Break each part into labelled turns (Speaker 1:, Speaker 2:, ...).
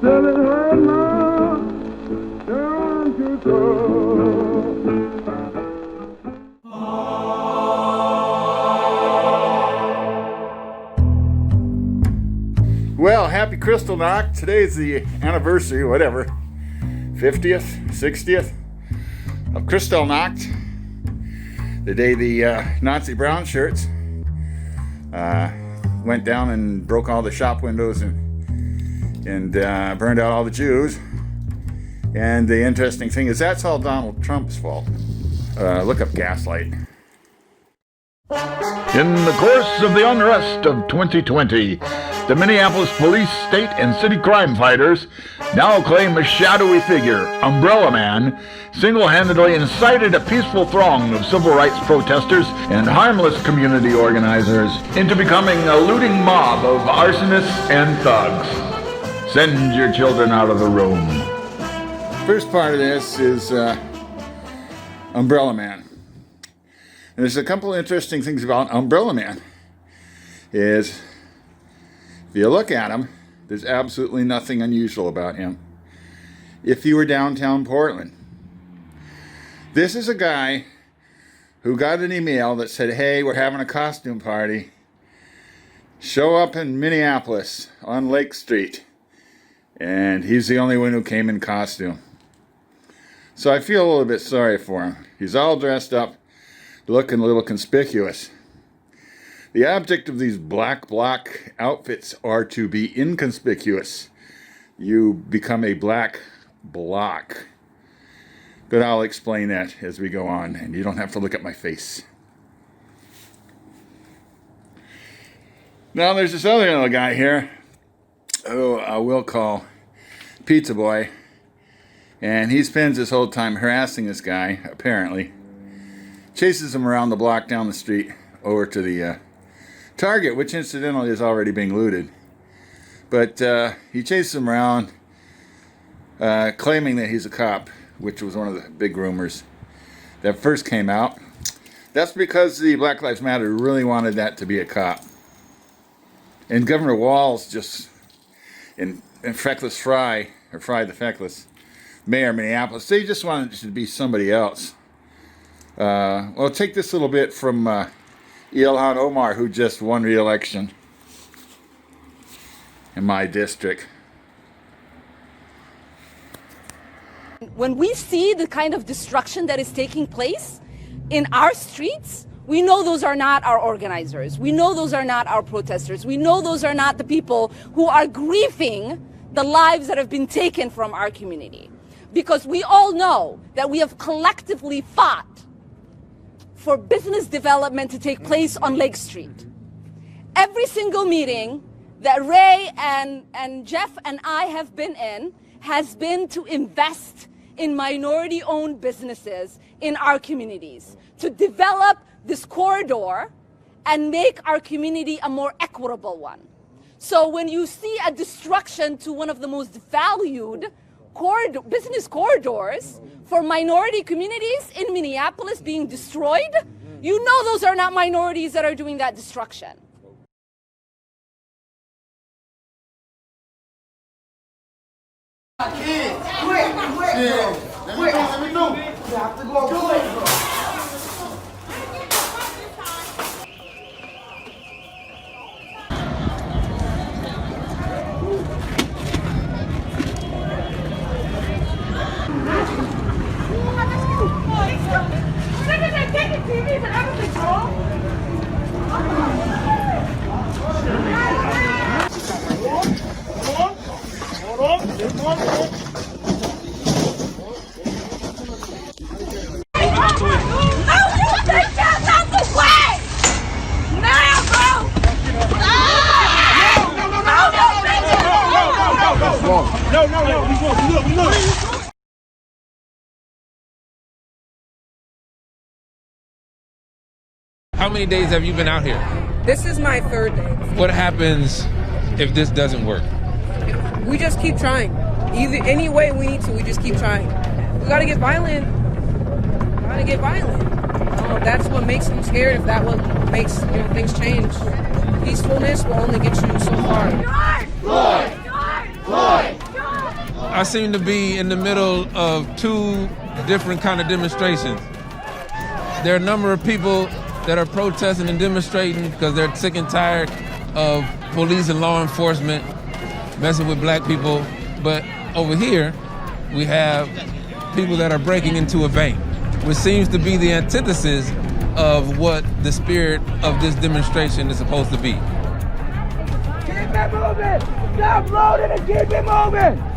Speaker 1: Still it hurt my turn to go.
Speaker 2: Well, happy Kristallnacht. Today's the anniversary, whatever, 50th, 60th of Kristallnacht, the day the Nazi brown shirts went down and broke all the shop windows and burned out all the Jews. And the interesting thing is that's all Donald Trump's fault. Look up Gaslight.
Speaker 3: In the course of the unrest of 2020, the Minneapolis police, state, and city crime fighters now claim a shadowy figure, Umbrella Man, single-handedly incited a peaceful throng of civil rights protesters and harmless community organizers into becoming a looting mob of arsonists and thugs. Send your children out of the room.
Speaker 2: First part of this is Umbrella Man. And there's a couple interesting things about Umbrella Man. If you look at him, there's absolutely nothing unusual about him. If you were downtown Portland, this is a guy who got an email that said, hey, we're having a costume party. Show up in Minneapolis on Lake Street. And he's the only one who came in costume. So I feel a little bit sorry for him. He's all dressed up, looking a little conspicuous. The object of these black bloc outfits are to be inconspicuous. You become a black bloc. But I'll explain that as we go on, and you don't have to look at my face. Now there's this other little guy here who I will call Pizza Boy. And he spends his whole time harassing this guy, apparently. Chases him around the block down the street over to the Target, which incidentally is already being looted. But he chases him around, claiming that he's a cop, which was one of the big rumors that first came out. That's because the Black Lives Matter really wanted that to be a cop. And Governor Walz just, and Feckless Fry, or Fry the Feckless, Mayor of Minneapolis, they just wanted it to be somebody else. Well, take this little bit from Ilhan Omar, who just won re-election in my district.
Speaker 4: When we see the kind of destruction that is taking place in our streets, we know those are not our organizers. We know those are not our protesters. We know those are not the people who are grieving the lives that have been taken from our community. Because we all know that we have collectively fought for business development to take place on Lake Street. Every single meeting that Ray and Jeff and I have been in has been to invest in minority-owned businesses in our communities, to develop this corridor and make our community a more equitable one. So when you see a destruction to one of the most valued business corridors for minority communities in Minneapolis being destroyed, you know those are not minorities that are doing that destruction.
Speaker 5: Quick! Let me know. You have to go quick.
Speaker 6: How many days have you been out here?
Speaker 7: This is my third day.
Speaker 6: What happens if this doesn't work?
Speaker 7: We just keep trying. Either any way we need to, we just keep trying. We gotta get violent. That's what makes them scared. If that what makes things change. Peacefulness will only get you so far.
Speaker 5: Floyd!
Speaker 6: I seem to be in the middle of two different kind of demonstrations. There are a number of people that are protesting and demonstrating because they're sick and tired of police and law enforcement messing with black people. But over here, we have people that are breaking into a bank, which seems to be the antithesis of what the spirit of this demonstration is supposed to be.
Speaker 5: Keep it moving! Stop loading and keep it moving!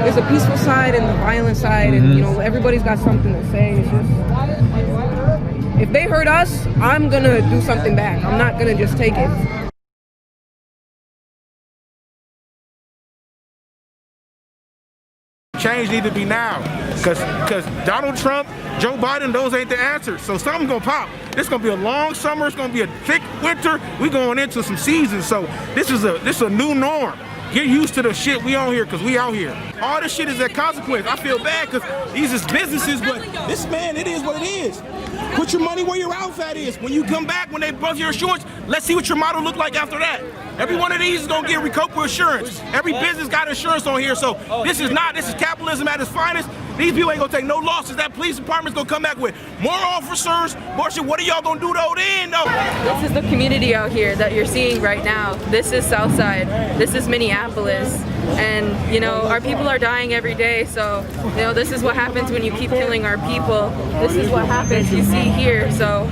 Speaker 7: There's a peaceful side and the violent side, and you know, everybody's got something to say. It's just, if they hurt us, I'm gonna do something back. I'm not gonna just take it.
Speaker 8: Change need to be now, because Donald Trump, Joe Biden, those ain't the answers. So something's gonna pop. It's gonna be a long summer. It's gonna be a thick winter. We going into some seasons. So this is a new norm. Get used to the shit we on here, because we out here. All this shit is a consequence. I feel bad because these is businesses, but this, man, it is what it is. Put your money where your outfit is. When you come back, when they bust your insurance, let's see what your model look like after that. Every one of these is gonna get Recopa insurance. Every business got insurance on here, so this is capitalism at its finest. These people ain't gonna take no losses. That police department's gonna come back with more officers, more shit. What are y'all gonna do though then? No.
Speaker 9: This is the community out here that you're seeing right now. This is Southside. This is Minneapolis. And, you know, our people are dying every day, so, you know, this is what happens when you keep killing our people. This is what happens you see here, so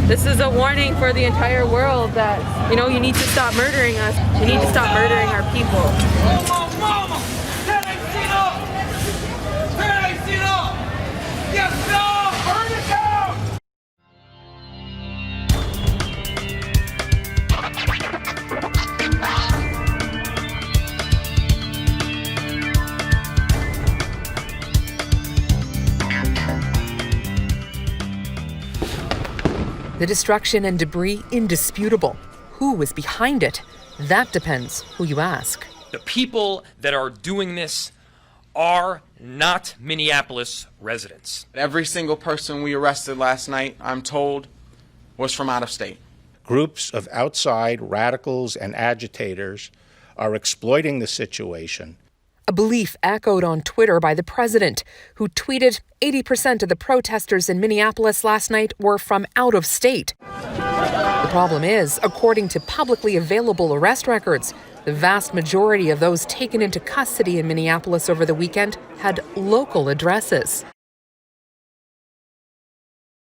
Speaker 9: this is a warning for the entire world that, you know, you need to stop murdering us. You need to stop murdering our people.
Speaker 10: The destruction and debris indisputable. Who was behind it? That depends who you ask.
Speaker 11: The people that are doing this are not Minneapolis residents.
Speaker 12: Every single person we arrested last night, I'm told, was from out of state.
Speaker 13: Groups of outside radicals and agitators are exploiting the situation.
Speaker 10: A belief echoed on Twitter by the president, who tweeted 80% of the protesters in Minneapolis last night were from out of state. The problem is, according to publicly available arrest records, the vast majority of those taken into custody in Minneapolis over the weekend had local addresses.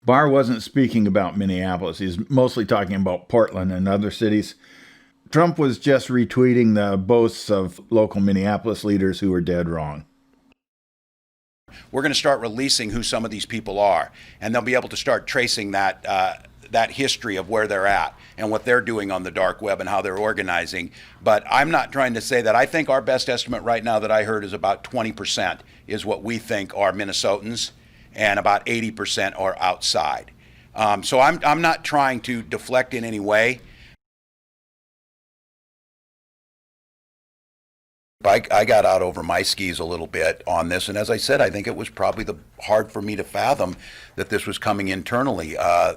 Speaker 2: Barr wasn't speaking about Minneapolis. He's mostly talking about Portland and other cities. Trump was just retweeting the boasts of local Minneapolis leaders who were dead wrong.
Speaker 14: We're going to start releasing who some of these people are, and they'll be able to start tracing that history of where they're at and what they're doing on the dark web and how they're organizing. But I'm not trying to say that. I think our best estimate right now that I heard is about 20% is what we think are Minnesotans, and about 80% are outside. So I'm not trying to deflect in any way. I got out over my skis a little bit on this, and as I said, I think it was probably hard for me to fathom that this was coming internally.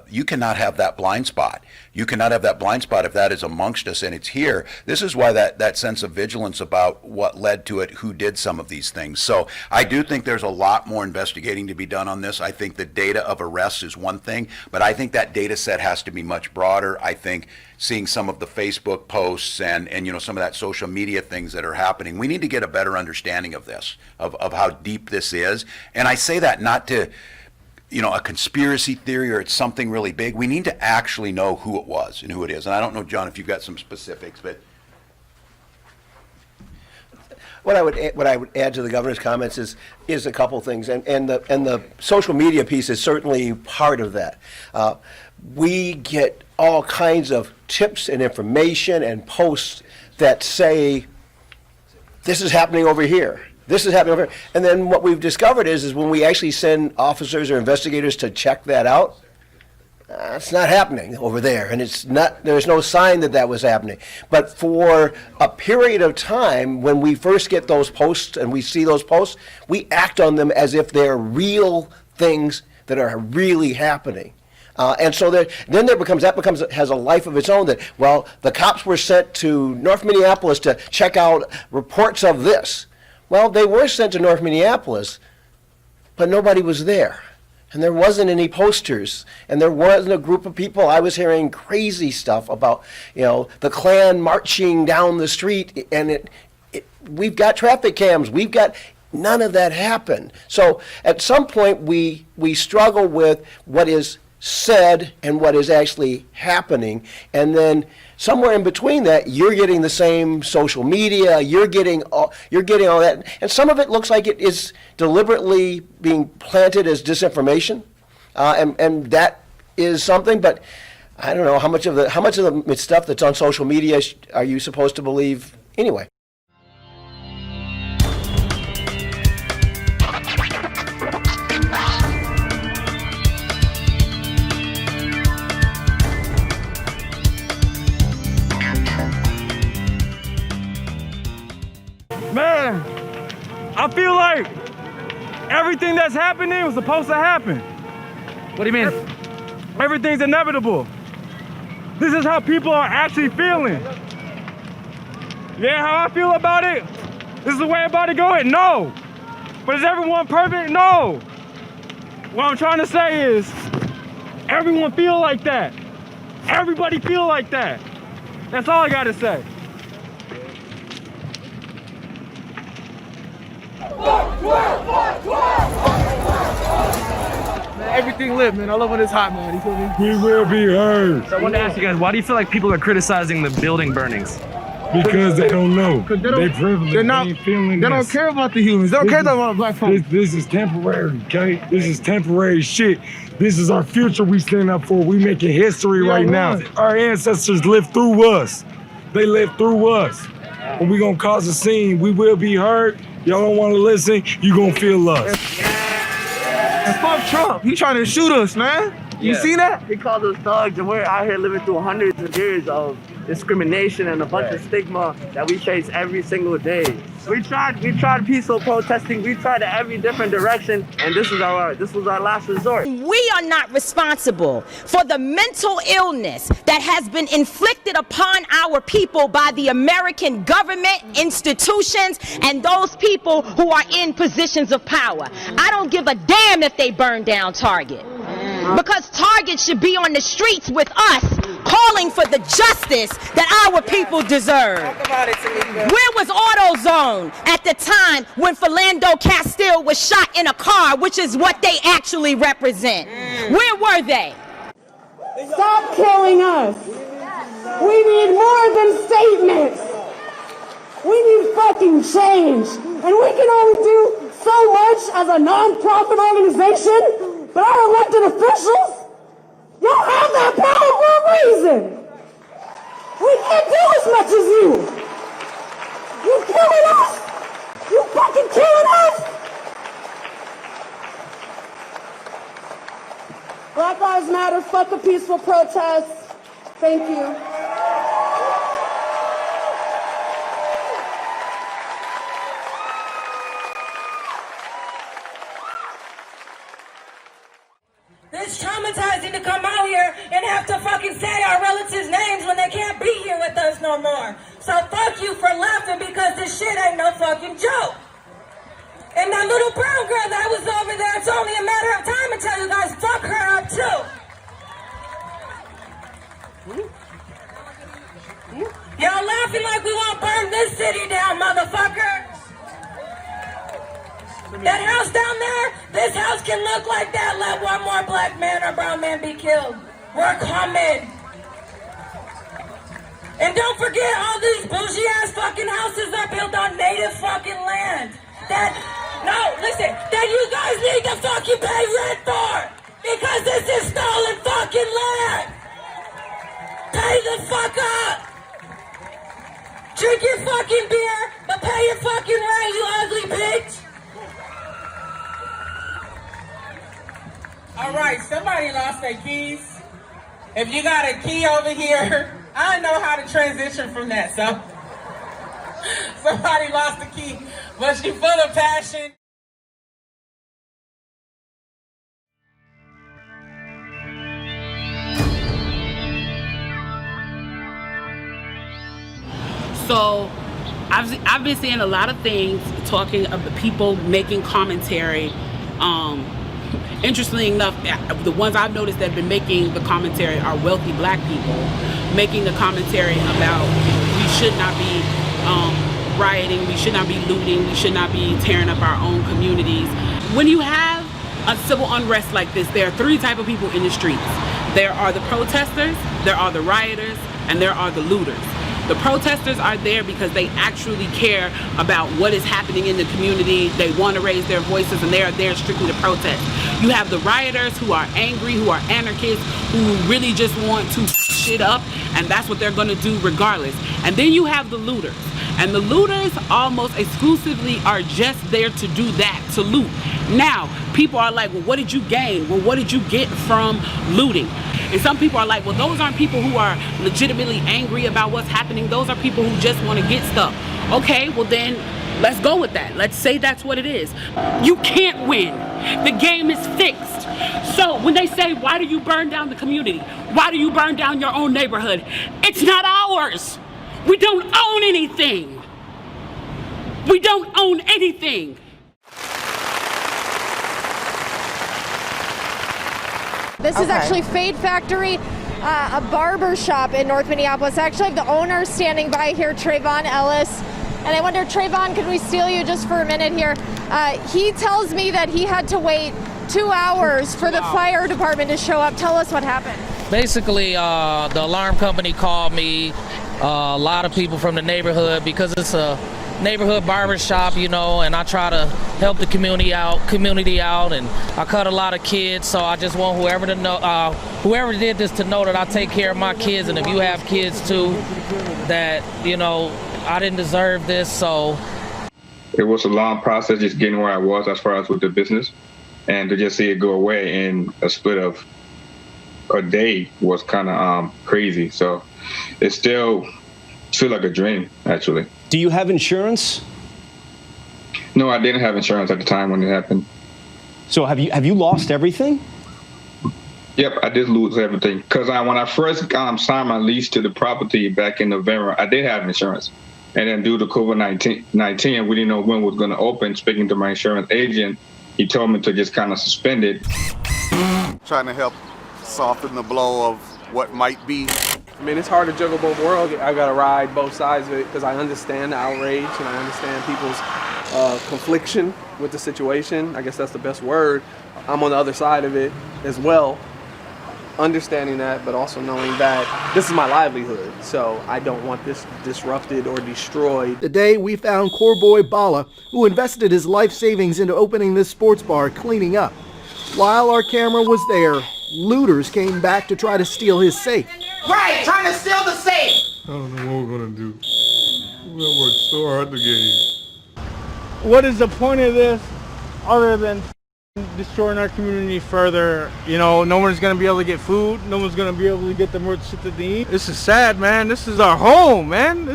Speaker 14: You cannot have that blind spot. You cannot have that blind spot if that is amongst us and it's here. This is why that sense of vigilance about what led to it, who did some of these things. So I do think there's a lot more investigating to be done on this. I think the data of arrests is one thing, but I think that data set has to be much broader. I think seeing some of the Facebook posts and you know, some of that social media things that are happening, we need to get a better understanding of this, of how deep this is. And I say that not to, you know, a conspiracy theory or it's something really big. We need to actually know who it was and who it is. And I don't know, John, if you've got some specifics, but
Speaker 15: what I would add to the governor's comments is a couple things, and the social media piece is certainly part of that. We get all kinds of tips and information and posts that say this is happening over here. This is happening over here. And then what we've discovered is when we actually send officers or investigators to check that out, it's not happening over there, and there's no sign that was happening. But for a period of time, when we first get those posts and we see those posts, we act on them as if they're real things that are really happening. And so then that has a life of its own, that, well, the cops were sent to North Minneapolis to check out reports of this. Well, they were sent to North Minneapolis, but nobody was there. And there wasn't any posters, and there wasn't a group of people. I was hearing crazy stuff about, the Klan marching down the street, and we've got traffic cams. We've got none of that happened. So at some point, we struggle with what is said and what is actually happening, and then somewhere in between that, you're getting the same social media, you're getting all that, and some of it looks like it is deliberately being planted as disinformation, and that is something. But I don't know how much of the stuff that's on social media are you supposed to believe anyway.
Speaker 16: Man, I feel like everything that's happening was supposed to happen.
Speaker 17: What do you mean?
Speaker 16: Everything's inevitable. This is how people are actually feeling. Yeah, how I feel about it? This is the way about it going? No. But is everyone perfect? No. What I'm trying to say is, everyone feel like that. Everybody feel like that. That's all I gotta say.
Speaker 17: Man, everything lit, man. I love when it's hot, man. You feel me?
Speaker 16: We will be heard.
Speaker 17: So I wanted to ask you guys, why do you feel like people are criticizing the building burnings?
Speaker 16: Because they don't know. They privileged.
Speaker 8: They don't care about the humans. They don't care about black folks.
Speaker 16: This is temporary, okay? This is temporary shit. This is our future we stand up for. We making history right now. Our ancestors lived through us. They lived through us. When we gonna cause a scene, we will be heard. Y'all don't want to listen, you gonna feel us.
Speaker 8: And fuck Trump. He trying to shoot us, man. You see that?
Speaker 17: He calls us thugs, and we're out here living through hundreds of years of discrimination and a bunch of stigma that we face every single day. We tried peaceful protesting. We tried every different direction, and this was our last resort.
Speaker 18: We are not responsible for the mental illness that has been inflicted upon our people by the American government, institutions, and those people who are in positions of power. I don't give a damn if they burn down Target, because Target should be on the streets with us, calling for the justice that our people deserve.
Speaker 5: Talk about it, Tamika.
Speaker 18: Where was AutoZone at the time when Philando Castile was shot in a car, which is what they actually represent? Where were they?
Speaker 19: Stop killing us. We need more than statements. We need fucking change. And we can only do so much as a non-profit organization, but our elected officials, y'all have that power for a reason. We can't do as much as you. You killing us. You fucking killing us. Black Lives Matter, fuck a peaceful protest. Thank you.
Speaker 20: It's traumatizing to come out here and have to fucking say our relatives' names when they can't be here with us no more. So fuck you for laughing, because this shit ain't no fucking joke. And that little brown girl that was over there, it's only a matter of time until you guys fuck her up too. Y'all laughing like we won't burn this city down, motherfucker. That house down there, this house can look like that. Let one more black man or brown man be killed. We're coming. And don't forget, all these bougie ass fucking houses are built on native fucking land. That you guys need to fucking pay rent for. Because this is stolen fucking land. Pay the fuck up. Drink your fucking beer, but pay your fucking rent, you ugly bitch.
Speaker 5: All right, somebody lost their keys. If you got a key over here, I don't know how to transition from that, so. Somebody lost the key, but she full of passion.
Speaker 21: So I've been seeing a lot of things talking of people making commentary. Interestingly enough, the ones I've noticed that have been making the commentary are wealthy black people making the commentary about we should not be rioting, we should not be looting, we should not be tearing up our own communities. When you have a civil unrest like this, there are three types of people in the streets. There are the protesters, there are the rioters, and there are the looters. The protesters are there because they actually care about what is happening in the community. They want to raise their voices, and they are there strictly to protest. You have the rioters who are angry, who are anarchists, who really just want to shit up, and that's what they're going to do regardless. And then you have the looters. And the looters almost exclusively are just there to do that, to loot. Now, people are like, well, what did you gain? Well, what did you get from looting? And some people are like, well, those aren't people who are legitimately angry about what's happening. Those are people who just want to get stuff. Okay, well then, let's go with that. Let's say that's what it is. You can't win. The game is fixed. So when they say, why do you burn down the community? Why do you burn down your own neighborhood? It's not ours. We don't own anything. We don't own anything.
Speaker 22: This is actually Fade Factory, a barber shop in North Minneapolis. I actually have the owner standing by here, Trayvon Ellis. And I wonder, Trayvon, could we steal you just for a minute here? He tells me that he had to wait 2 hours for the fire department to show up. Tell us what happened.
Speaker 23: Basically, the alarm company called me, a lot of people from the neighborhood, because it's a neighborhood barber shop, you know, and I try to help the community out, and I cut a lot of kids, so I just want whoever to know, whoever did this to know that I take care of my kids, and if you have kids too, that, you know, I didn't deserve this. So
Speaker 24: it was a long process just getting where I was as far as with the business, and to just see it go away in a split of a day was kind of crazy. So it still feel like a dream, actually.
Speaker 25: Do you have insurance?
Speaker 24: No, I didn't have insurance at the time when it happened.
Speaker 25: So have you lost everything?
Speaker 24: Yep, I did lose everything. Because when I first signed my lease to the property back in November, I did have insurance. And then due to COVID-19, we didn't know when it was going to open. Speaking to my insurance agent, he told me to just kind of suspend it.
Speaker 26: Trying to help soften the blow of what might be.
Speaker 27: I mean, it's hard to juggle both worlds. I got to ride both sides of it because I understand the outrage and I understand people's confliction with the situation. I guess that's the best word. I'm on the other side of it as well, understanding that, but also knowing that this is my livelihood, so I don't want this disrupted or destroyed.
Speaker 28: Today, we found Corboy Bala, who invested his life savings into opening this sports bar, cleaning up. While our camera was there, looters came back to try to steal his safe.
Speaker 29: Right, trying to steal the safe.
Speaker 1: I don't know what we're gonna do. We're gonna work so hard to get.
Speaker 16: What is the point of this other than destroying our community further? You know, no one's gonna be able to get food. No one's gonna be able to get the more shit that they need. This is sad, man. This is our home, man.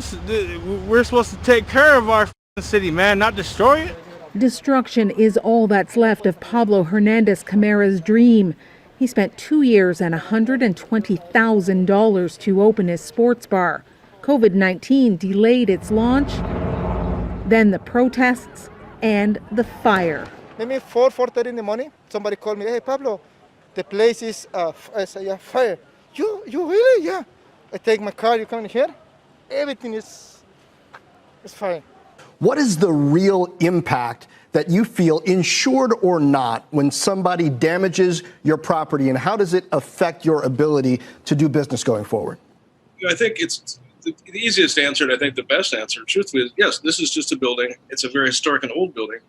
Speaker 16: We're supposed to take care of our city, man, not destroy it.
Speaker 30: Destruction is all that's left of Pablo Hernandez Camara's dream. He spent 2 years and $120,000 to open his sports bar. COVID-19 delayed its launch, then the protests and the fire.
Speaker 28: Maybe 4:30 in the morning, somebody called me, hey, Pablo, the place is fire. You really? Yeah. I take my car, you come in here, everything is fine.
Speaker 31: What is the real impact that you feel, insured or not, when somebody damages your property, and how does it affect your ability to do business going forward?
Speaker 32: I think it's the easiest answer, and I think the best answer, truthfully, is yes, this is just a building. It's a very historic and old building.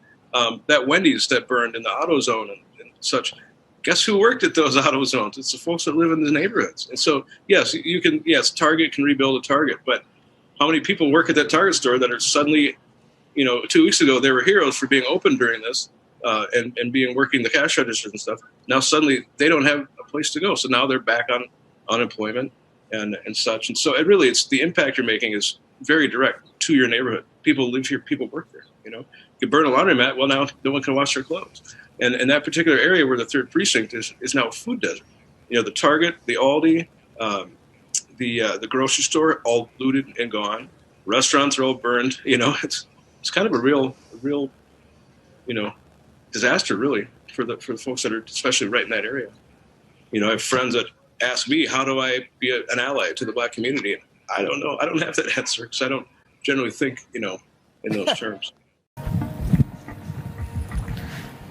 Speaker 32: That Wendy's that burned in the auto zone and such, guess who worked at those auto zones? It's the folks that live in the neighborhoods. And so, yes, Target can rebuild a Target, but how many people work at that Target store that are suddenly, 2 weeks ago, they were heroes for being open during this and working the cash registers and stuff. Now suddenly they don't have a place to go. So now they're back on unemployment and such. And so it's the impact you're making is very direct to your neighborhood. People live here, people work there. You could burn a laundromat, well, now no one can wash their clothes. And in that particular area where the 3rd precinct is now a food desert. The Target, the Aldi, the grocery store, all looted and gone. Restaurants are all burned. It's kind of a real, disaster really for the folks that are especially right in that area. I have friends that ask me, how do I be an ally to the Black community? And I don't know. I don't have that answer because I don't generally think, in those terms.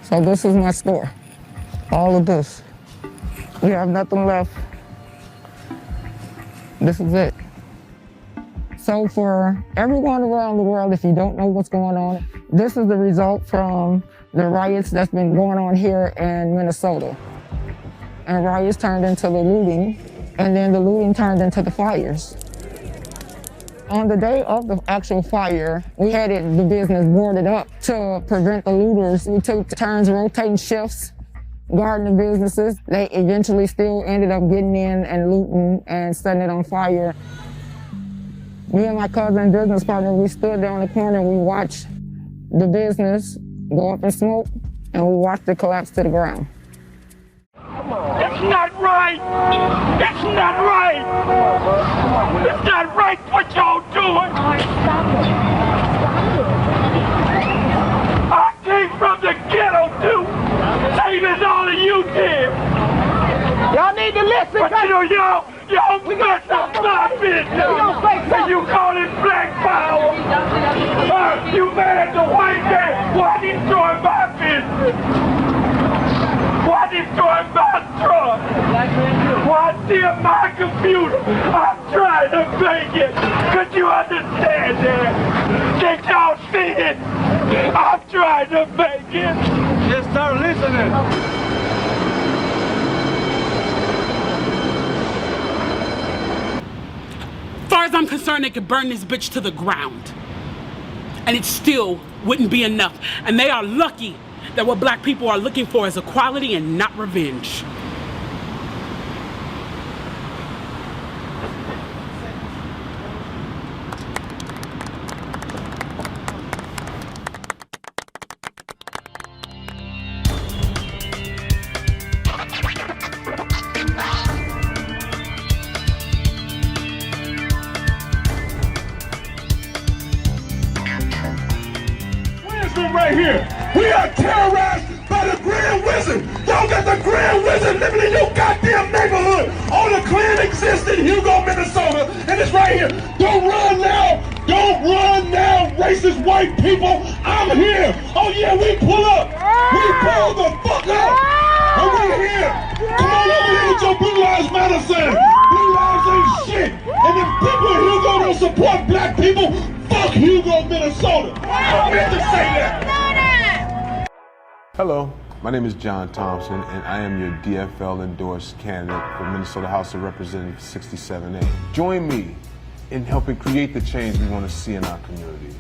Speaker 2: So this is my store. All of this. We have nothing left. This is it. So for everyone around the world, if you don't know what's going on, this is the result from the riots that's been going on here in Minnesota. And riots turned into the looting, and then the looting turned into the fires. On the day of the actual fire, we had the business boarded up to prevent the looters. We took turns rotating shifts, guarding the businesses. They eventually still ended up getting in and looting and setting it on fire. Me and my cousin and business partner, we stood there on the corner and we watched the business go up in smoke and we watched it collapse to the ground.
Speaker 3: It's not right! It's not right! It's not right what y'all doing! I came from the ghetto too! Same as all of you did!
Speaker 29: Y'all need to listen,
Speaker 3: but y'all mess up my business! And you call it black power! You mad at the white man? Why destroy my business? Why destroy my truck? Why steal my computer? I'm trying to make it. Could you understand that? Can't y'all see it? I'm trying to make it. Just start listening.
Speaker 21: As far as I'm concerned, they could burn this bitch to the ground. And it still wouldn't be enough. And they are lucky that what Black people are looking for is equality and not revenge.
Speaker 3: Right here. We are terrorized by the Grand Wizard. Y'all got the Grand Wizard living in your goddamn neighborhood. All the Klan exists in Hugo, Minnesota, and it's right here. Don't run now. Don't run now, racist white people. I'm here. Oh yeah, we pull up. We pull the fuck up. And we're here. Come on over here with your Blue Lives Matter sign. Blue lives ain't shit. And if people in Hugo don't support Black people, fuck Hugo, Minnesota. I meant to say that.
Speaker 4: Hello, my name is John Thompson, and I am your DFL endorsed candidate for Minnesota House of Representatives 67A. Join me in helping create the change we want to see in our communities.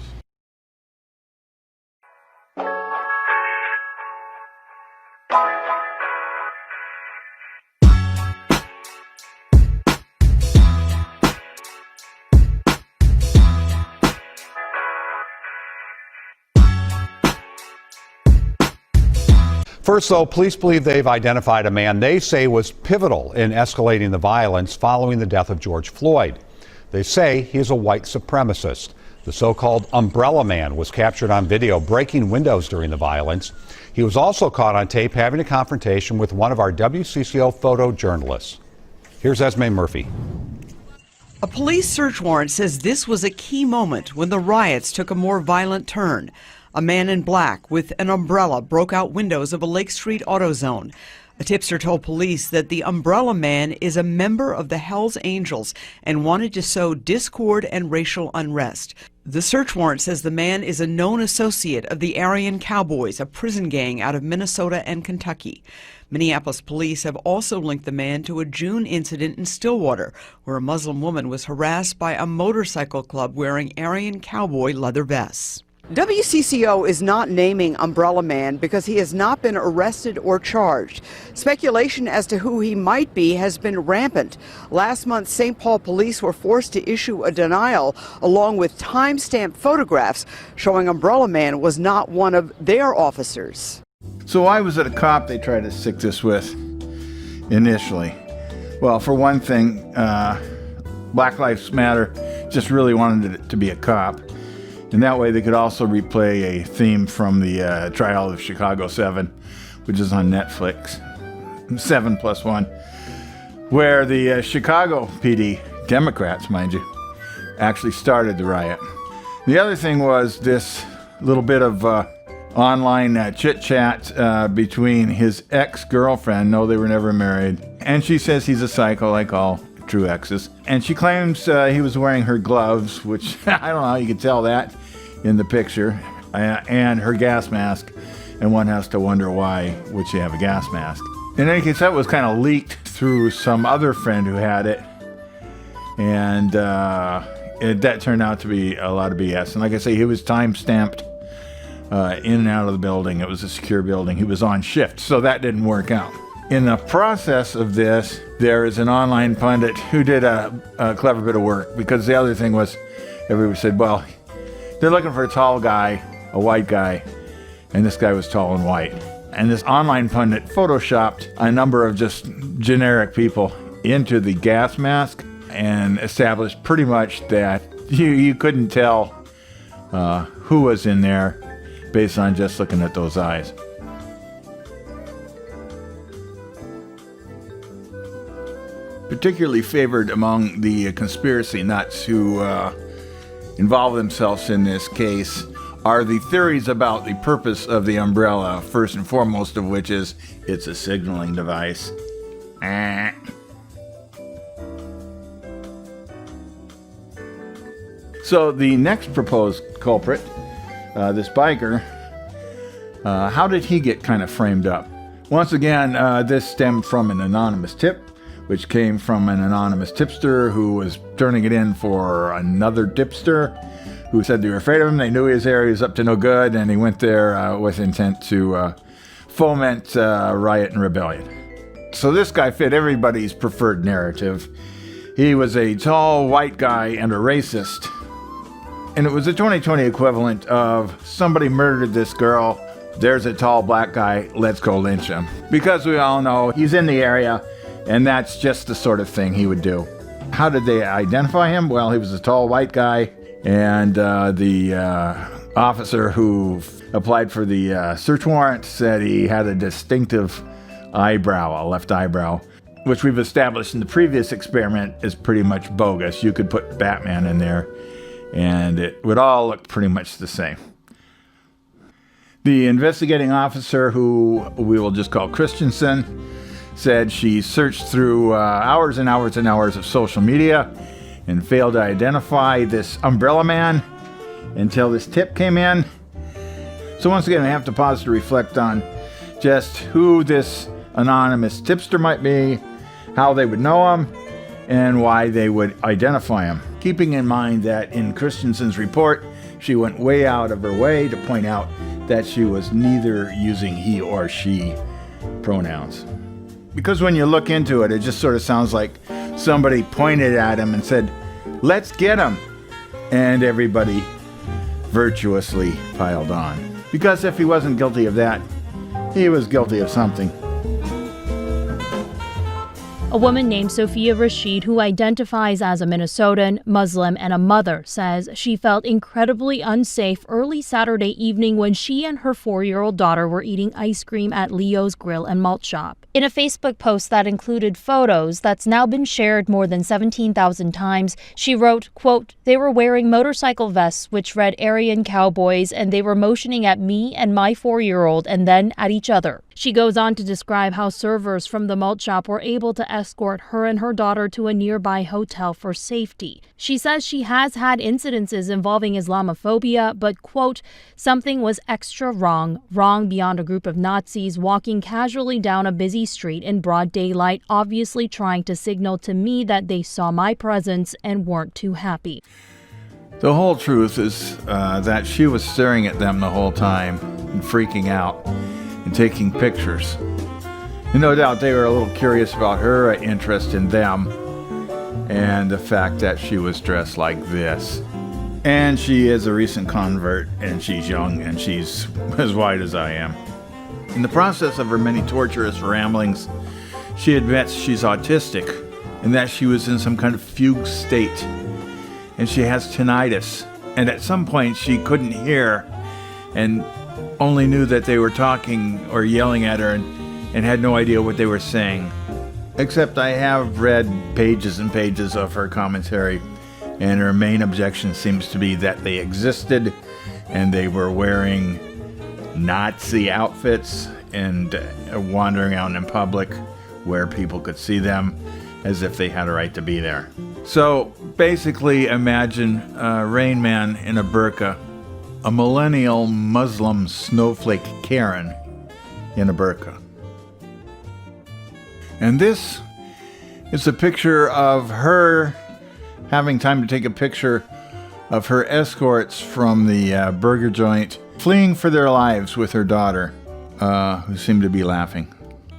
Speaker 6: First, though, police believe they've identified a man they say was pivotal in escalating the violence following the death of George Floyd. They say he is a white supremacist. The so-called Umbrella Man was captured on video breaking windows during the violence. He was also caught on tape having a confrontation with one of our WCCO photojournalists. Here's Esme Murphy.
Speaker 7: A police search warrant says this was a key moment when the riots took a more violent turn. A man in black with an umbrella broke out windows of a Lake Street AutoZone. A tipster told police that the Umbrella Man is a member of the Hells Angels and wanted to sow discord and racial unrest. The search warrant says the man is a known associate of the Aryan Cowboys, a prison gang out of Minnesota and Kentucky. Minneapolis police have also linked the man to a June incident in Stillwater, where a Muslim woman was harassed by a motorcycle club wearing Aryan Cowboy leather vests. WCCO is not naming Umbrella Man because he has not been arrested or charged. Speculation as to who he might be has been rampant. Last month, St. Paul police were forced to issue a denial along with time-stamped photographs showing Umbrella Man was not one of their officers.
Speaker 9: So why was it a cop they tried to stick this with initially? Well, for one thing, Black Lives Matter just really wanted it to be a cop. And that way they could also replay a theme from the trial of Chicago 7, which is on Netflix, 7+1, where the Chicago PD, Democrats, mind you, actually started the riot. The other thing was this little bit of online chit-chat between his ex-girlfriend. No, they were never married. And she says he's a psycho like all true exes. And she claims he was wearing her gloves, which I don't know how you could tell that in the picture, and her gas mask. And one has to wonder why would she have a gas mask. In any case, that was kind of leaked through some other friend who had it. And that turned out to be a lot of BS. And like I say, he was time-stamped in and out of the building. It was a secure building. He was on shift, so that didn't work out. In the process of this, there is an online pundit who did a clever bit of work, because the other thing was, everybody said, well, they're looking for a tall guy, a white guy, and this guy was tall and white. And this online pundit photoshopped a number of just generic people into the gas mask and established pretty much that you couldn't tell who was in there based on just looking at those eyes. Particularly favored among the conspiracy nuts who involve themselves in this case are the theories about the purpose of the umbrella, first and foremost of which is it's a signaling device. So the next proposed culprit, this biker, how did he get kind of framed up? Once again, this stemmed from an anonymous tip, which came from an anonymous tipster who was turning it in for another tipster who said they were afraid of him. They knew he was there, he was up to no good, and he went there with intent to foment riot and rebellion. So this guy fit everybody's preferred narrative. He was a tall white guy and a racist. And it was the 2020 equivalent of somebody murdered this girl, there's a tall black guy, let's go lynch him. Because we all know he's in the area, and that's just the sort of thing he would do. How did they identify him? Well, he was a tall white guy, and the officer who applied for the search warrant said he had a distinctive eyebrow, a left eyebrow, which we've established in the previous experiment is pretty much bogus. You could put Batman in there, and it would all look pretty much the same. The investigating officer, who we will just call Christensen, said she searched through hours and hours and hours of social media and failed to identify this umbrella man until this tip came in. So once again, I have to pause to reflect on just who this anonymous tipster might be, how they would know him, and why they would identify him. Keeping in mind that in Christensen's report, she went way out of her way to point out that she was neither using he or she pronouns. Because when you look into it, it just sort of sounds like somebody pointed at him and said, let's get him. And everybody virtuously piled on. Because if he wasn't guilty of that, he was guilty of something.
Speaker 5: A woman named Sophia Rashid, who identifies as a Minnesotan, Muslim, and a mother, says she felt incredibly unsafe early Saturday evening when she and her 4-year-old daughter were eating ice cream at Leo's Grill and Malt Shop. In a Facebook post that included photos that's now been shared more than 17,000 times, she wrote, quote, "They were wearing motorcycle vests which read Aryan Cowboys, and they were motioning at me and my 4-year-old and then at each other." She goes on to describe how servers from the malt shop were able to escort her and her daughter to a nearby hotel for safety. She says she has had incidences involving Islamophobia, but, quote, "Something was extra wrong beyond a group of Nazis walking casually down a busy street in broad daylight, obviously trying to signal to me that they saw my presence and weren't too happy."
Speaker 9: The whole truth is that she was staring at them the whole time and freaking out and taking pictures. And no doubt they were a little curious about her interest in them and the fact that she was dressed like this. And she is a recent convert, and she's young, and she's as white as I am. In the process of her many torturous ramblings, she admits she's autistic and that she was in some kind of fugue state. and she has tinnitus. And at some point she couldn't hear and only knew that they were talking or yelling at her and had no idea what they were saying. Except I have read pages and pages of her commentary, and her main objection seems to be that they existed and they were wearing Nazi outfits and wandering out in public where people could see them as if they had a right to be there. So basically imagine Rain Man in a burqa, a millennial Muslim snowflake Karen in a burqa. And this is a picture of her having time to take a picture of her escorts from the burger joint, fleeing for their lives with her daughter, who seemed to be laughing.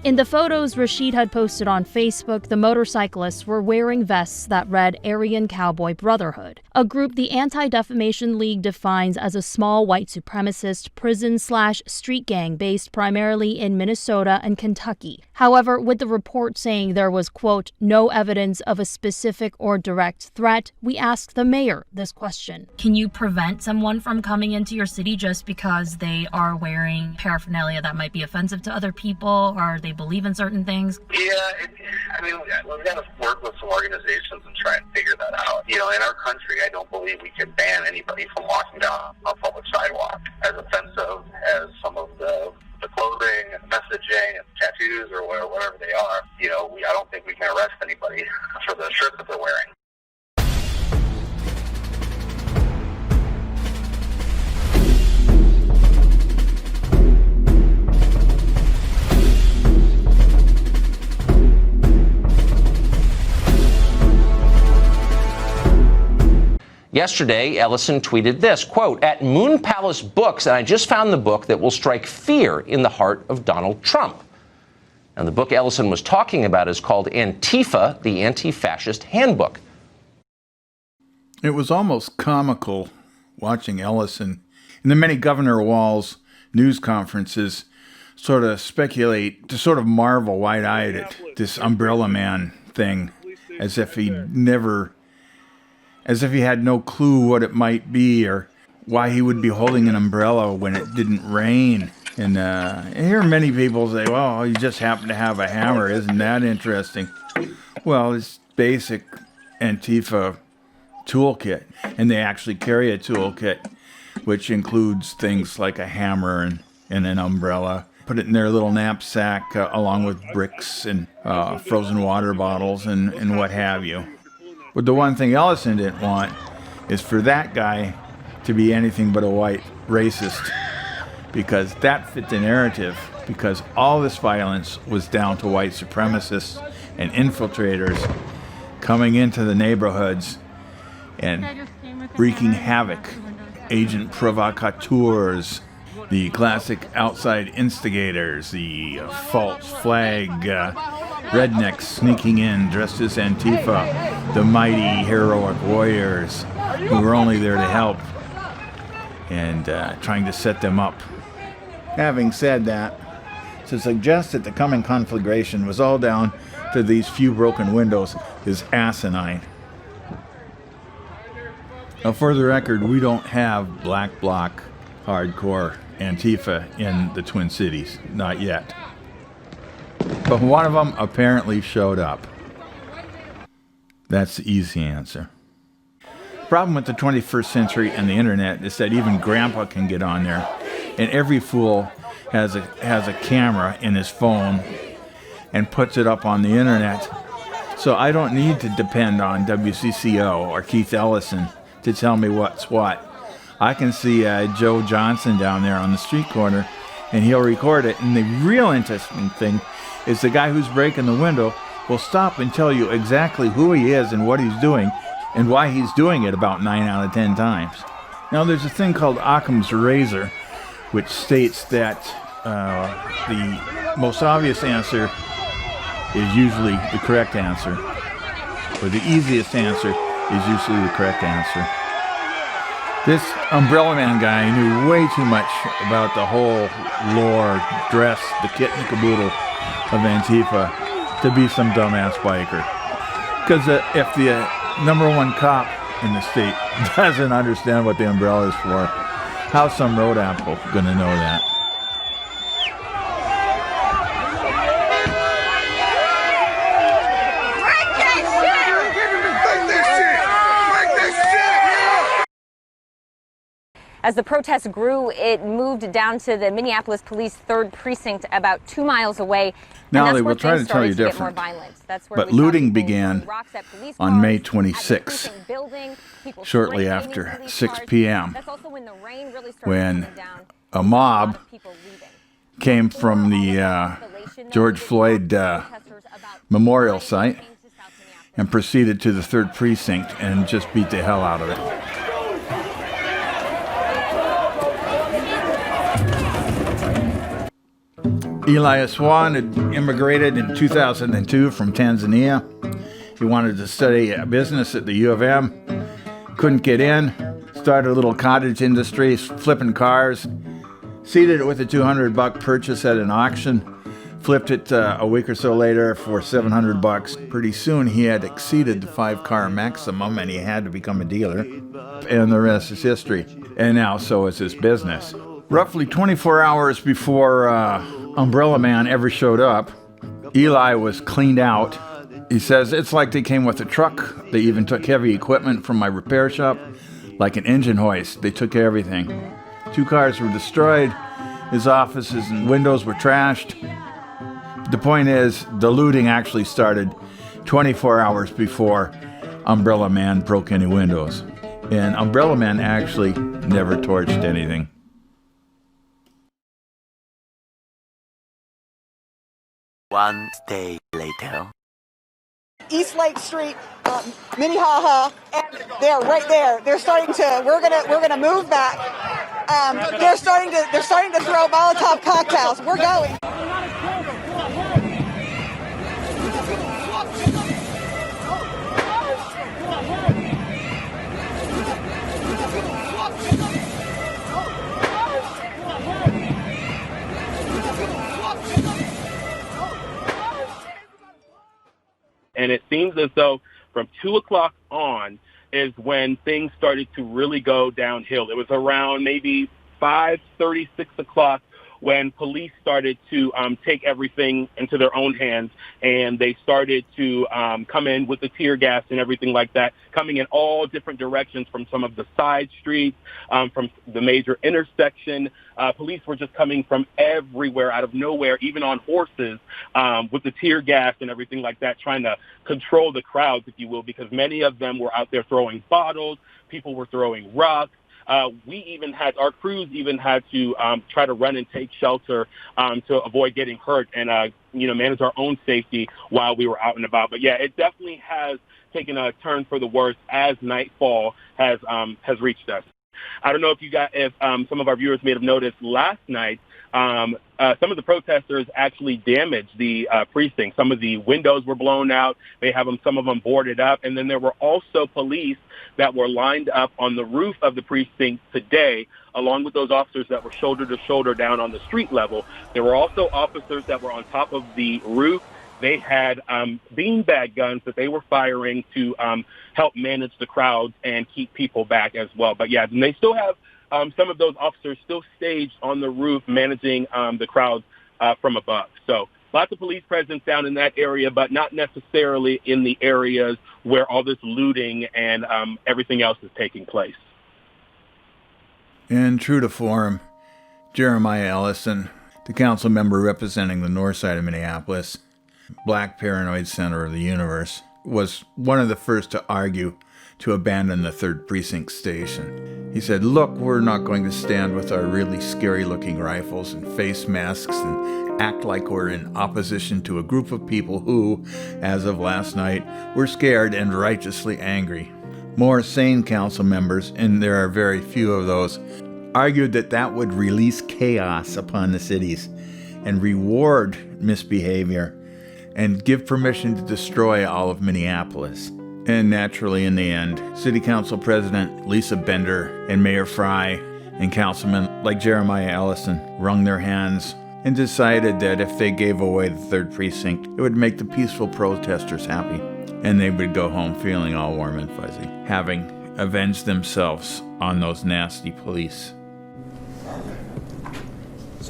Speaker 5: In the photos Rashid had posted on Facebook, the motorcyclists were wearing vests that read Aryan Cowboy Brotherhood, a group the Anti-Defamation League defines as a small white supremacist prison/street gang based primarily in Minnesota and Kentucky. However, with the report saying there was, quote, no evidence of a specific or direct threat, we asked the mayor this question. Can you prevent someone from coming into your city just because they are wearing paraphernalia that might be offensive to other people, or they believe in certain things?
Speaker 8: Yeah, we've got to work with some organizations and try and figure that out. You know, in our country, I don't believe we can ban anybody from walking down a public sidewalk. As offensive as some of the clothing and messaging and tattoos or whatever they are, you know, I don't think we can arrest anybody for the shirt that they're wearing.
Speaker 10: Yesterday, Ellison tweeted this, quote, at Moon Palace Books, and I just found the book that will strike fear in the heart of Donald Trump. And the book Ellison was talking about is called Antifa, the Anti-Fascist Handbook.
Speaker 9: It was almost comical watching Ellison in the many Governor Walz news conferences sort of speculate, to sort of marvel wide-eyed at this Umbrella Man thing, as if he had no clue what it might be or why he would be holding an umbrella when it didn't rain. And I hear many people say, well, you just happen to have a hammer. Isn't that interesting? Well, it's basic Antifa toolkit. And they actually carry a toolkit, which includes things like a hammer and an umbrella. Put it in their little knapsack along with bricks and frozen water bottles and what have you. But the one thing Ellison didn't want is for that guy to be anything but a white racist, because that fit the narrative, because all this violence was down to white supremacists and infiltrators coming into the neighborhoods and wreaking havoc, agent provocateurs, the classic outside instigators, the false flag rednecks sneaking in dressed as Antifa, the mighty heroic warriors who were only there to help and trying to set them up. Having said that, to suggest that the coming conflagration was all down to these few broken windows is asinine. Now, for the record, we don't have black bloc hardcore Antifa in the Twin Cities, not yet. But one of them apparently showed up. That's the easy answer. The problem with the 21st century and the internet is that even Grandpa can get on there, and every fool has a camera in his phone and puts it up on the internet. So I don't need to depend on WCCO or Keith Ellison to tell me what's what. I can see Joe Johnson down there on the street corner, and he'll record it. And the real interesting thing is the guy who's breaking the window will stop and tell you exactly who he is and what he's doing and why he's doing it about 9 out of 10 times. Now, there's a thing called Occam's razor, which states that the most obvious answer is usually the correct answer, or the easiest answer is usually the correct answer. This Umbrella Man guy knew way too much about the whole lore, dress, the kit and caboodle of Antifa to be some dumbass biker. Because if the number one cop in the state doesn't understand what the umbrella is for. How's some road apple going to know that?
Speaker 11: As the protest grew, it moved down to the Minneapolis Police 3rd Precinct about 2 miles away.
Speaker 9: Now they will try to tell you different. But looting began on May 26th, shortly after 6 p.m., when a mob came from the George Floyd memorial site and proceeded to the 3rd Precinct and just beat the hell out of it. Eli Swan had immigrated in 2002 from Tanzania. He wanted to study business at the U of M. Couldn't get in. Started a little cottage industry, flipping cars. Seeded it with a $200 purchase at an auction. Flipped it a week or so later for $700. Pretty soon he had exceeded the 5-car maximum and he had to become a dealer. And the rest is history. And now so is his business. Roughly 24 hours before Umbrella Man ever showed up, Eli was cleaned out. He says, it's like they came with a truck. They even took heavy equipment from my repair shop, like an engine hoist. They took everything. 2 cars were destroyed. His offices and windows were trashed. The point is, the looting actually started 24 hours before Umbrella Man broke any windows. And Umbrella Man actually never torched anything.
Speaker 12: One day later.
Speaker 13: East Lake Street, Minnehaha, and they're right there. They're starting to. We're gonna move back. They're starting to throw Molotov cocktails. We're going.
Speaker 14: And it seems as though from 2 o'clock on is when things started to really go downhill. It was around maybe 5:30, 6 o'clock when police started to take everything into their own hands, and they started to come in with the tear gas and everything like that, coming in all different directions from some of the side streets, from the major intersection. Police were just coming from everywhere, out of nowhere, even on horses, with the tear gas and everything like that, trying to control the crowds, if you will, because many of them were out there throwing bottles. People were throwing rocks. Our crews even had to try to run and take shelter to avoid getting hurt and, manage our own safety while we were out and about. But yeah, it definitely has taken a turn for the worse as nightfall has reached us. I don't know if some of our viewers may have noticed last night, some of the protesters actually damaged the precinct. Some of the windows were blown out. They have some of them boarded up. And then there were also police that were lined up on the roof of the precinct today, along with those officers that were shoulder to shoulder down on the street level. There were also officers that were on top of the roof. They had beanbag guns that they were firing to help manage the crowds and keep people back as well. But yeah, and they still have some of those officers still staged on the roof managing the crowds from above. So lots of police presence down in that area, but not necessarily in the areas where all this looting and everything else is taking place.
Speaker 9: And true to form, Jeremiah Ellison, the council member representing the north side of Minneapolis, Black Paranoid Center of the Universe, was one of the first to argue to abandon the 3rd Precinct station. He said, look, we're not going to stand with our really scary-looking rifles and face masks and act like we're in opposition to a group of people who, as of last night, were scared and righteously angry. More sane council members, and there are very few of those, argued that that would release chaos upon the cities and reward misbehavior and give permission to destroy all of Minneapolis. And naturally, in the end, City Council President Lisa Bender and Mayor Fry and councilmen like Jeremiah Ellison wrung their hands and decided that if they gave away the 3rd Precinct, it would make the peaceful protesters happy. And they would go home feeling all warm and fuzzy, having avenge themselves on those nasty police.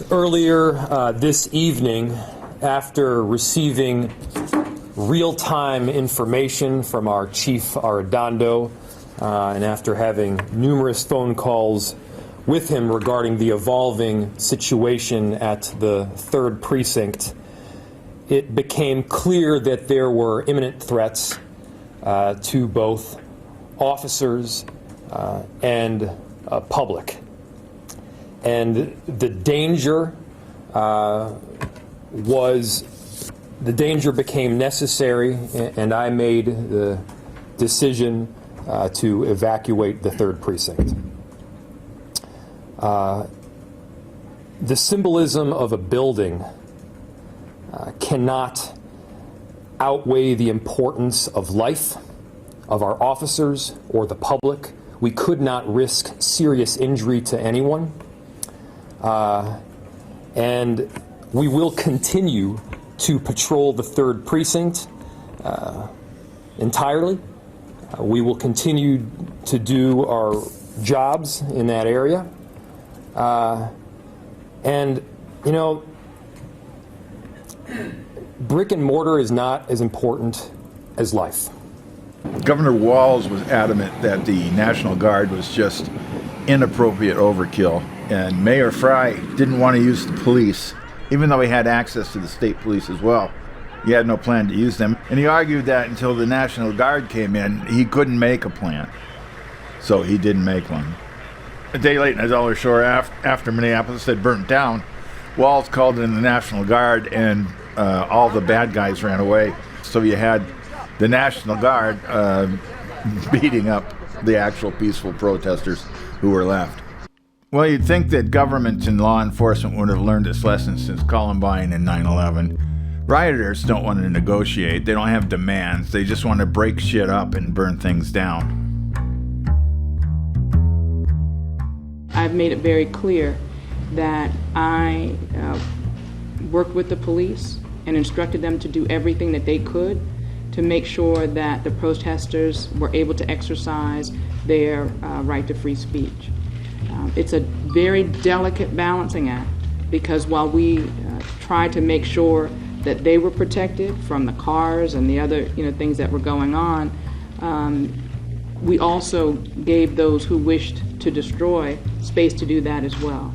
Speaker 1: Earlier this evening, after receiving real-time information from our Chief Arredondo, and after having numerous phone calls with him regarding the evolving situation at the 3rd Precinct, it became clear that there were imminent threats to both officers and public. And the danger became necessary, and I made the decision to evacuate the 3rd Precinct. The symbolism of a building cannot outweigh the importance of life, of our officers or the public. We could not risk serious injury to anyone. And we will continue to patrol the 3rd Precinct entirely. We will continue to do our jobs in that area. And, you know, brick and mortar is not as important as life.
Speaker 9: Governor Walz was adamant that the National Guard was just inappropriate overkill, and Mayor Fry didn't want to use the police, even though he had access to the state police as well. He had no plan to use them, and he argued that until the National Guard came in, he couldn't make a plan. So he didn't make one. A day late in the Dollar Shore, after Minneapolis had burnt down, Walz called in the National Guard, and all the bad guys ran away. So you had the National Guard beating up the actual peaceful protesters who were left. Well, you'd think that government and law enforcement would have learned its lesson since Columbine and 9/11. Rioters don't want to negotiate. They don't have demands. They just want to break shit up and burn things down.
Speaker 21: I've made it very clear that I worked with the police and instructed them to do everything that they could to make sure that the protesters were able to exercise their right to free speech. It's a very delicate balancing act, because while we tried to make sure that they were protected from the cars and the other things that were going on, we also gave those who wished to destroy space to do that as well.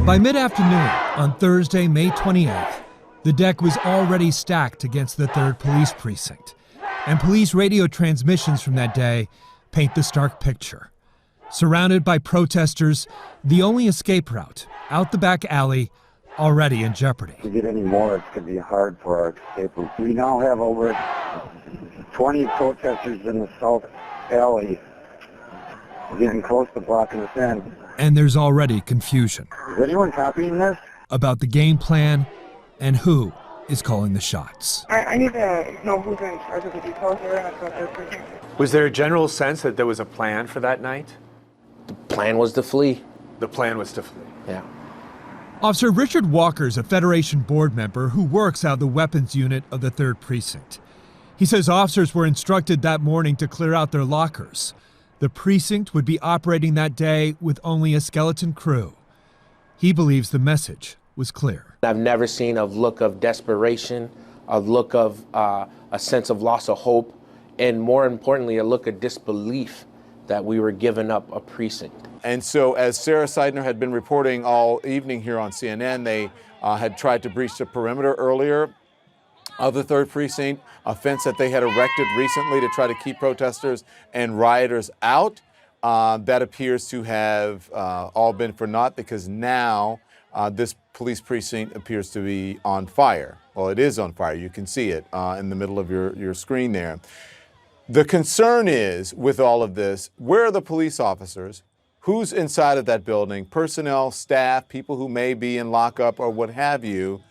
Speaker 15: By mid-afternoon on Thursday, May 28th, the deck was already stacked against the 3rd Police Precinct, and police radio transmissions from that day paint the stark picture. Surrounded by protesters, the only escape route, out the back alley, already in jeopardy.
Speaker 17: To get any more, it's going to be hard for our escape route. We now have over 20 protesters in the south alley, getting close to blocking us in.
Speaker 15: And there's already confusion.
Speaker 17: Is anyone copying this?
Speaker 15: About the game plan and who is calling the shots.
Speaker 18: I need to know who's in charge of the details here.
Speaker 19: Was there a general sense that there was a plan for that night?
Speaker 10: The plan was to flee.
Speaker 19: The plan was to flee.
Speaker 10: Yeah.
Speaker 15: Officer Richard Walker is a Federation board member who works out of the weapons unit of the 3rd Precinct. He says officers were instructed that morning to clear out their lockers. The precinct would be operating that day with only a skeleton crew. He believes the message was clear.
Speaker 10: I've never seen a look of desperation, a look of a sense of loss of hope, and more importantly, a look of disbelief that we were giving up a precinct.
Speaker 4: And so, as Sarah Seidner had been reporting all evening here on CNN, they had tried to breach the perimeter earlier of the 3rd Precinct, a fence that they had erected recently to try to keep protesters and rioters out. That appears to have all been for naught, because now this police precinct appears to be on fire. Well, it is on fire. You can see it in the middle of your screen there. The concern is, with all of this, where are the police officers? Who's inside of that building? Personnel, staff, people who may be in lockup or what have you.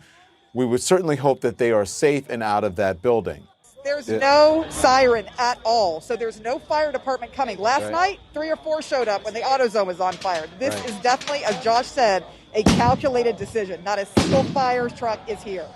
Speaker 4: We would certainly hope that they are safe and out of that building.
Speaker 13: There's no siren at all, so there's no fire department coming. Last night, 3 or 4 showed up when the AutoZone was on fire. This is definitely, as Josh said, a calculated decision. Not a single fire truck is here.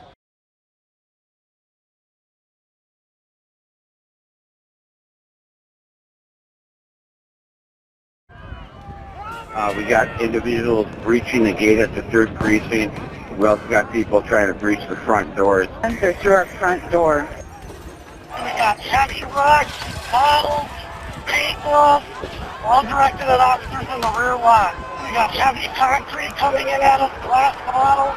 Speaker 17: We got individuals breaching the gate at the 3rd precinct. We also got people trying to breach the front doors.
Speaker 18: They're through our front door.
Speaker 16: We got heavy rocks, bottles, paintballs, all directed at officers in the rear lot. We got heavy concrete coming in at us, glass bottles.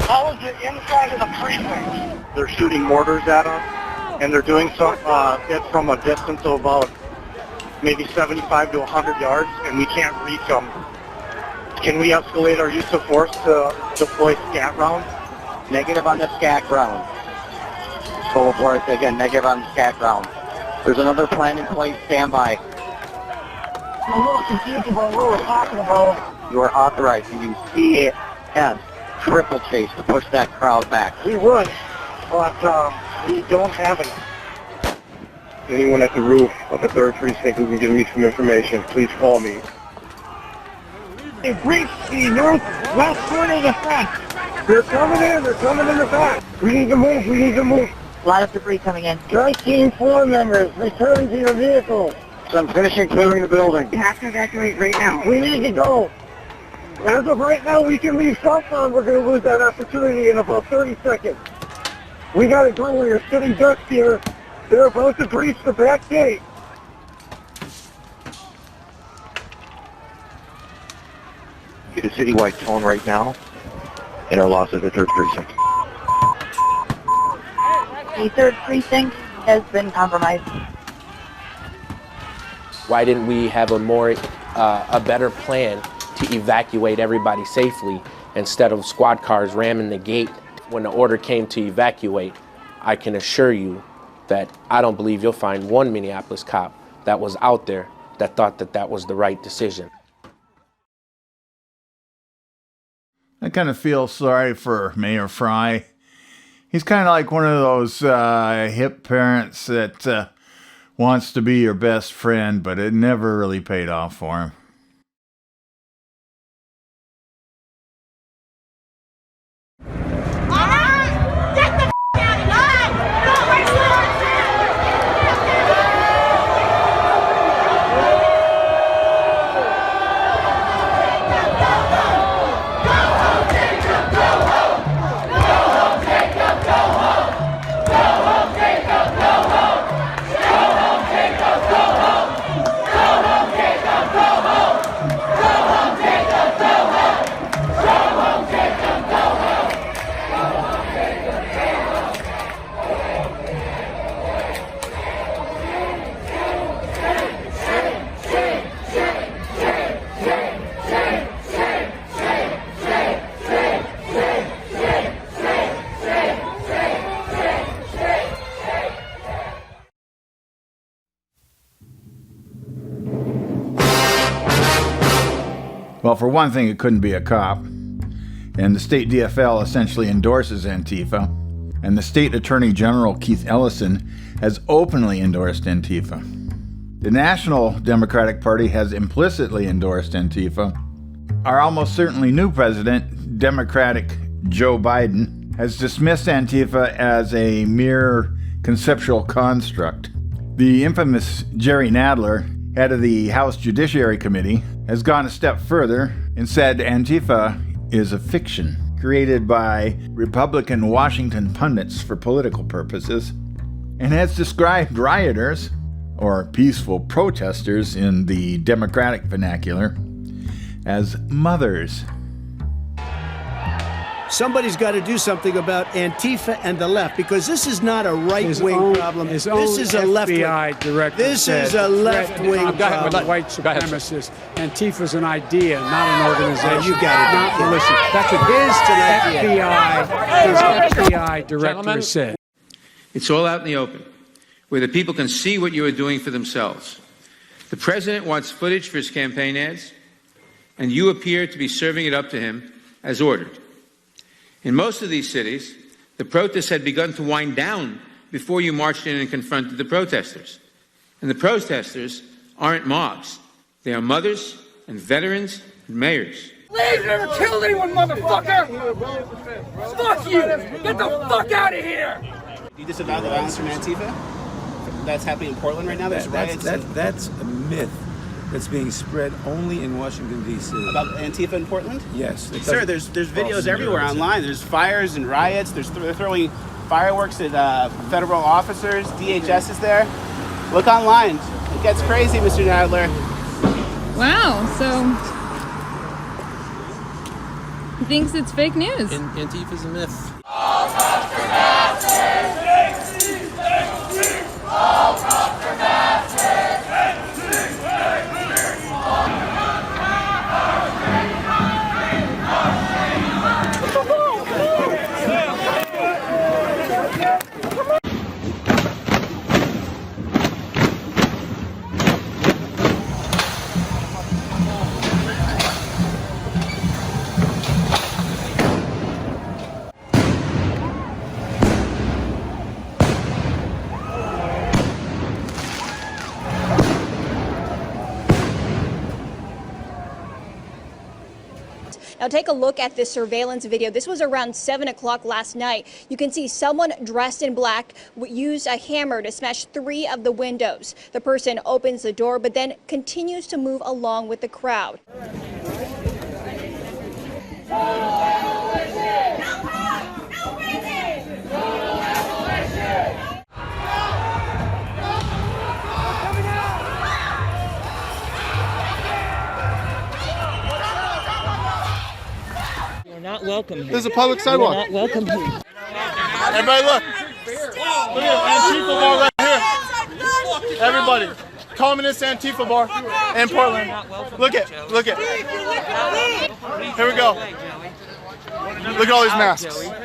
Speaker 16: How is it inside of the precinct?
Speaker 20: They're shooting mortars at us, and they're doing so it from a distance of about maybe 75 to 100 yards, and we can't reach them. Can we escalate our use of force to deploy scat rounds?
Speaker 17: Negative on the scat round. Full force again, negative on the scat round. There's another plan in place, stand by.
Speaker 16: I'm a little confused about what we're talking about.
Speaker 17: You are authorized to use CAS, triple chase, to push that crowd back.
Speaker 20: We would, but we don't have any. Anyone at the roof of the 3rd precinct who can give me some information, please call me.
Speaker 16: They breached the northwest corner of the fence.
Speaker 20: They're coming in the back. We need to move.
Speaker 18: A lot of debris coming in.
Speaker 20: Strike Team 4 members, return to your vehicles.
Speaker 17: So I'm finishing clearing the building.
Speaker 18: You have to evacuate right now.
Speaker 20: We need to go. As of right now, we can leave southbound. We're going to lose that opportunity in about 30 seconds. We got to go. We're sitting ducks here. They're about to breach the back gate.
Speaker 17: Get a citywide tone right now in our loss of the 3rd precinct.
Speaker 18: The 3rd precinct has been compromised.
Speaker 22: Why didn't we have a better plan to evacuate everybody safely instead of squad cars ramming the gate? When the order came to evacuate, I can assure you that I don't believe you'll find one Minneapolis cop that was out there that thought that that was the right decision.
Speaker 9: I kind of feel sorry for Mayor Fry. He's kind of like one of those hip parents that wants to be your best friend, but it never really paid off for him. Well, for one thing, it couldn't be a cop. And the state DFL essentially endorses Antifa. And the state attorney general, Keith Ellison, has openly endorsed Antifa. The National Democratic Party has implicitly endorsed Antifa. Our almost certainly new president, Democratic Joe Biden, has dismissed Antifa as a mere conceptual construct. The infamous Jerry Nadler, head of the House Judiciary Committee, has gone a step further and said Antifa is a fiction created by Republican Washington pundits for political purposes, and has described rioters, or peaceful protesters in the Democratic vernacular, as mothers.
Speaker 23: Somebody's got to do something about Antifa and the left, because this is not a right-wing problem. This is a left-wing. This is a left-wing problem.
Speaker 24: White supremacists. Antifa's an idea, not an organization.
Speaker 23: You got it.
Speaker 24: Not militia. That's what his FBI director said.
Speaker 25: It's all out in the open, where the people can see what you are doing for themselves. The president wants footage for his campaign ads, and you appear to be serving it up to him as ordered. In most of these cities, the protests had begun to wind down before you marched in and confronted the protesters. And the protesters aren't mobs. They are mothers and veterans and mayors.
Speaker 29: Please never killed anyone, motherfucker! Fuck you! Get the fuck out of here!
Speaker 26: Do you disavow the violence from Antifa that's happening in Portland right now?
Speaker 23: That's a myth.
Speaker 2: that's being spread only in Washington, D.C.
Speaker 3: About Antifa in Portland?
Speaker 2: Yes.
Speaker 3: Sir, there's videos everywhere online. There's fires and riots. They're throwing fireworks at federal officers. DHS is there. Look online. It gets crazy, Mr. Nadler.
Speaker 5: Wow, so he thinks it's fake news.
Speaker 2: Antifa's a myth.
Speaker 29: All cops are bastards! All cops are bastards!
Speaker 6: Now take a look at this surveillance video. This was around 7 o'clock last night. You can see someone dressed in black use a hammer to smash 3 of the windows. The person opens the door but then continues to move along with the crowd.
Speaker 7: Not welcome here.
Speaker 3: This is a public sidewalk.
Speaker 7: Not welcome here.
Speaker 3: Everybody look. Look at Antifa bar right here. Everybody. Communist Antifa bar in Portland. Look at. Here we go. Look at all these masks. Look,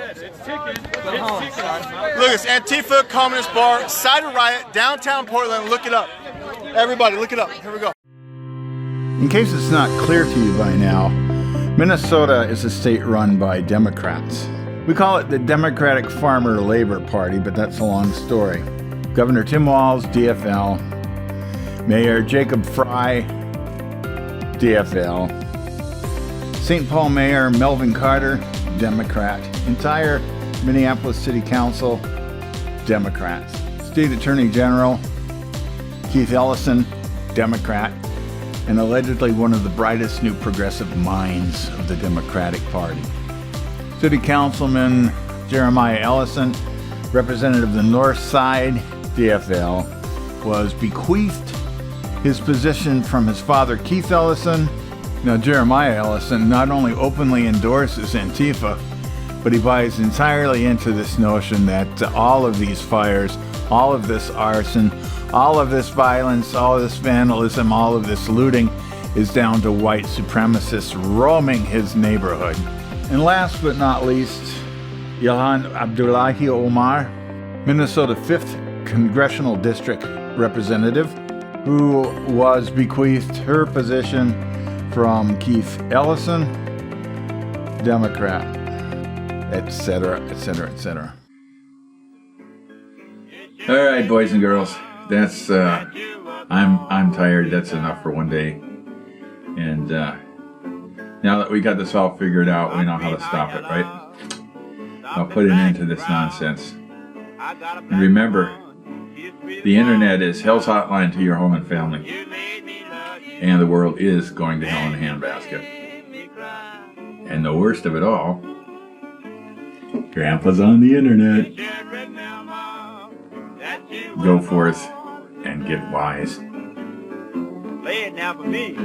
Speaker 3: it's Antifa Communist Bar, cider riot, downtown Portland. Look it up. Everybody, look it up. Here we go.
Speaker 9: In case it's not clear to you by now, Minnesota is a state run by Democrats. We call it the Democratic Farmer Labor Party, but that's a long story. Governor Tim Walz, DFL. Mayor Jacob Fry, DFL. St. Paul Mayor Melvin Carter, Democrat. Entire Minneapolis City Council, Democrats. State Attorney General Keith Ellison, Democrat, and allegedly one of the brightest new progressive minds of the Democratic Party. City Councilman Jeremiah Ellison, representative of the North Side, DFL, was bequeathed his position from his father Keith Ellison. Now Jeremiah Ellison not only openly endorses Antifa, but he buys entirely into this notion that all of these fires, all of this arson, all of this violence, all of this vandalism, all of this looting is down to white supremacists roaming his neighborhood. And last but not least, Ilhan Abdullahi Omar, Minnesota 5th Congressional District Representative, who was bequeathed her position from Keith Ellison, Democrat, etc., etc., etc.
Speaker 8: All right, boys and girls. That's I'm tired. That's enough for one day. And now that we got this all figured out, we know how to stop it, right? I'll put an end to this nonsense. And remember, the internet is hell's hotline to your home and family. And the world is going to hell in a handbasket. And the worst of it all, Grandpa's on the internet. Go forth and get wise.
Speaker 29: Lay it down for me.